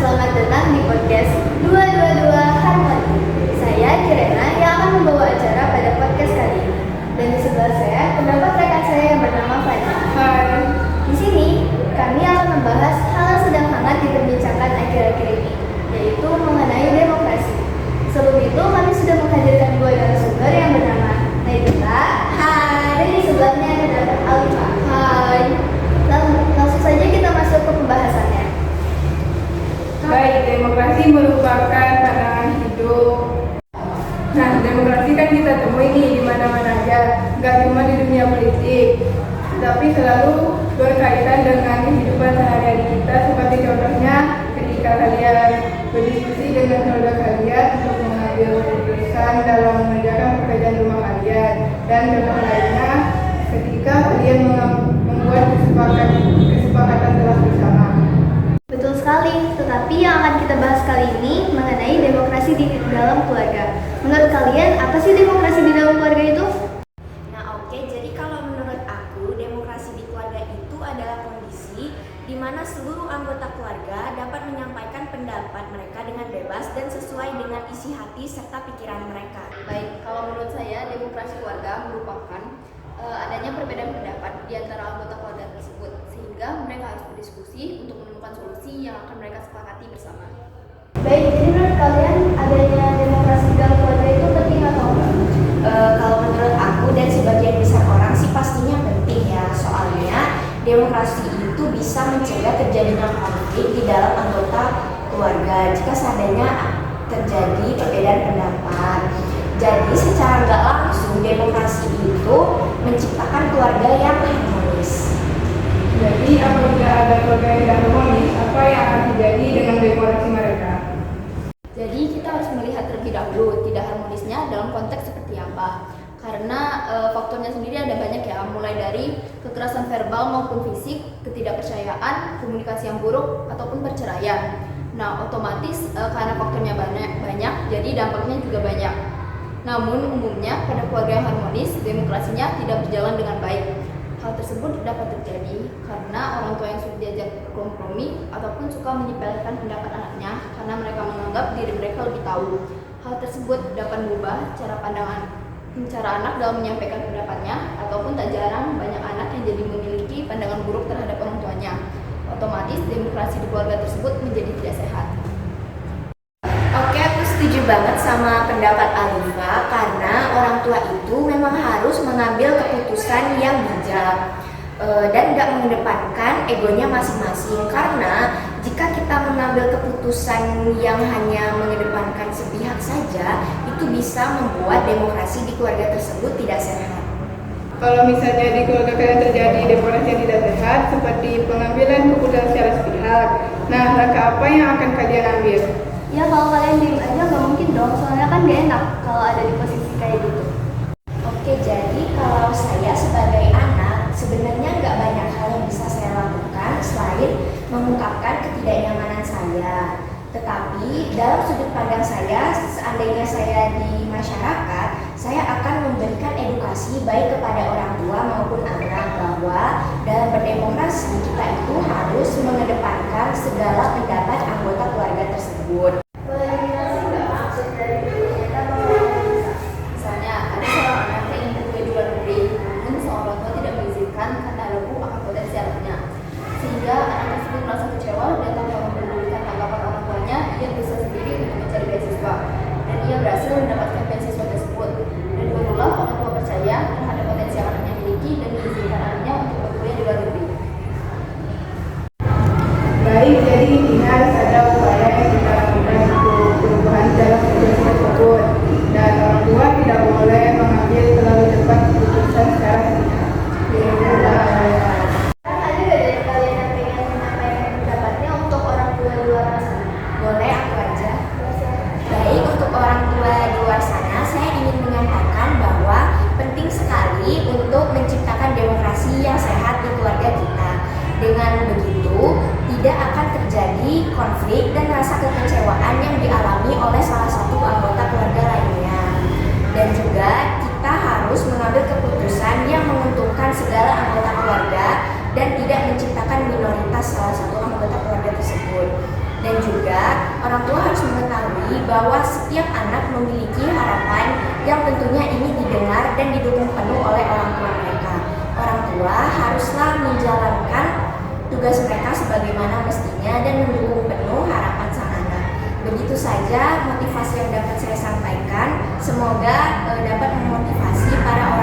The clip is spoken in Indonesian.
selamat datang di podcast 222 Harmoni. Saya Kirena yang akan membawa acara pada podcast kali ini. Dan di sebelah saya terdapat rekan saya yang bernama Fani. Hai. Di sini kami akan membahas hal yang sedang hangat diperbincangkan akhir-akhir ini, yaitu mengenai demokrasi. Sebelum itu kami sudah menghadirkan dua narasumber yang bernama Naibita. Hai. Dan di sebelahnya ada Alfa. Hai. Langsung saja kita masuk ke pembahasannya. Baik, demokrasi merupakan pandangan hidup. Nah, demokrasi kan kita temui nih di mana-mana aja, nggak cuma di dunia politik, tapi selalu berkaitan dengan kehidupan sehari-hari kita. Seperti contohnya ketika kalian berdiskusi dengan saudara kalian untuk mengambil keputusan dalam mengerjakan pekerjaan rumah kalian, dan contoh lainnya ketika kalian membuat kesepakatan kelas bersama. Betul sekali, tetapi yang akan kita bahas kali ini mengenai demokrasi di dalam keluarga. Menurut kalian, apa sih demokrasi di dalam keluarga itu? Jadi kalau menurut aku, demokrasi di keluarga itu adalah kondisi di mana seluruh anggota keluarga dapat menyampaikan pendapat mereka dengan bebas dan sesuai dengan isi hati serta pikiran mereka. Baik, kalau menurut saya demokrasi keluarga merupakan adanya perbedaan pendapat di antara anggota keluarga tersebut, sehingga mereka harus berdiskusi untuk menemukan solusi yang akan mereka sepakati bersama. Baik, jadi menurut kalian adanya demokrasi di dalam keluarga itu penting atau enggak? Kalau menurut aku dan sebagian besar orang sih pastinya penting ya, soalnya demokrasi itu bisa mencegah terjadinya konflik di dalam anggota keluarga jika seandainya terjadi perbedaan pendapat. Jadi secara nggak langsung demokrasi itu menciptakan keluarga yang harmonis. Jadi apabila ada keluarga yang tidak harmonis, apa yang akan terjadi dengan demokrasi mereka? Jadi kita harus melihat terlebih dahulu tidak harmonisnya dalam konteks seperti apa. Karena faktornya sendiri ada banyak ya, mulai dari kekerasan verbal maupun fisik, ketidakpercayaan, komunikasi yang buruk, ataupun perceraian. Nah, otomatis karena faktornya banyak, jadi dampaknya juga banyak. Namun umumnya pada keluarga yang harmonis, demokrasinya tidak berjalan dengan baik. Hal tersebut dapat terjadi karena orang tua yang sudah diajak berkompromi ataupun suka menyepelekan pendapat anaknya karena mereka menganggap diri mereka lebih tahu. Hal tersebut dapat mengubah cara anak dalam menyampaikan pendapatnya, ataupun tak jarang banyak anak yang jadi memiliki pandangan buruk terhadap orang tuanya. Otomatis demokrasi di keluarga tersebut menjadi tidak sehat. Oke, aku setuju banget sama pendapat Alifa karena orang tua itu memang harus mengambil keputusan yang bijak dan gak mengedepankan egonya masing-masing, karena jika kita mengambil keputusan yang hanya mengedepankan sepihak saja, itu bisa membuat demokrasi di keluarga tersebut tidak sehat. Kalau misalnya di keluarga kalian terjadi demokrasi yang tidak sehat, seperti pengambilan keputusan secara sepihak, nah langkah apa yang akan kalian ambil? Ya kalau kalian diem aja nggak mungkin dong, soalnya kan gak enak kalau ada di posisi kayak gitu. Oke, jadi kalau saya sebagai anak, sebenarnya nggak banyak hal yang bisa saya lakukan selain mengungkapkan ketidaknyamanan saya. Tetapi dalam sudut pandang saya, seandainya saya di masyarakat, saya akan memberikan edukasi baik kepada orang tua maupun anak bahwa dalam berdemokrasi kita itu harus mengedepankan segala pendapat anggota keluarga tersebut. Boleh dijelasin nggak maksud dari ternyata bahwa bisa? Misalnya ada seorang anak yang ingin berkuliah di luar negeri, namun seorang orang tua tidak mengizinkan karena ragu akan potensi anaknya, sehingga anak tersebut merasa kecewa dan tanpa mempedulikan tanggapan orang tuanya, ia bisa sendiri untuk mencari beasiswa, dan ia berhasil mendapatkan beasiswa tersebut. Dan barulah orang tua percaya terhadap potensi yang anaknya miliki dan mengizinkan anaknya untuk berkuliah di luar negeri. Baik, jadi intinya harus ada upaya yang kita lakukan untuk perubahan dalam situasi tersebut, dan orang tua tidak boleh mengambil terlalu cepat keputusan secara sepihak. Ada nggak dari kalian yang pengen menyampaikan pendapatnya untuk orang tua di luar sana? Boleh aku aja? Baik, untuk orang tua di luar sana, saya ingin menyatakan bahwa penting sekali untuk menciptakan demokrasi yang sehat di keluarga kita. Dengan begitu, tidak akan terjadi konflik dan rasa kekecewaan yang dialami oleh salah satu anggota keluarga lainnya. Dan juga kita harus mengambil keputusan yang menguntungkan segala anggota keluarga dan tidak menciptakan minoritas salah satu anggota keluarga tersebut. Dan juga orang tua harus mengetahui bahwa setiap anak memiliki harapan yang tentunya ini didengar dan didukung penuh oleh orang tua mereka. Orang tua haruslah menjalankan tugas mereka sebagaimana mestinya dan mendukung penuh harapan sang anak. Begitu saja motivasi yang dapat saya sampaikan. Semoga dapat memotivasi para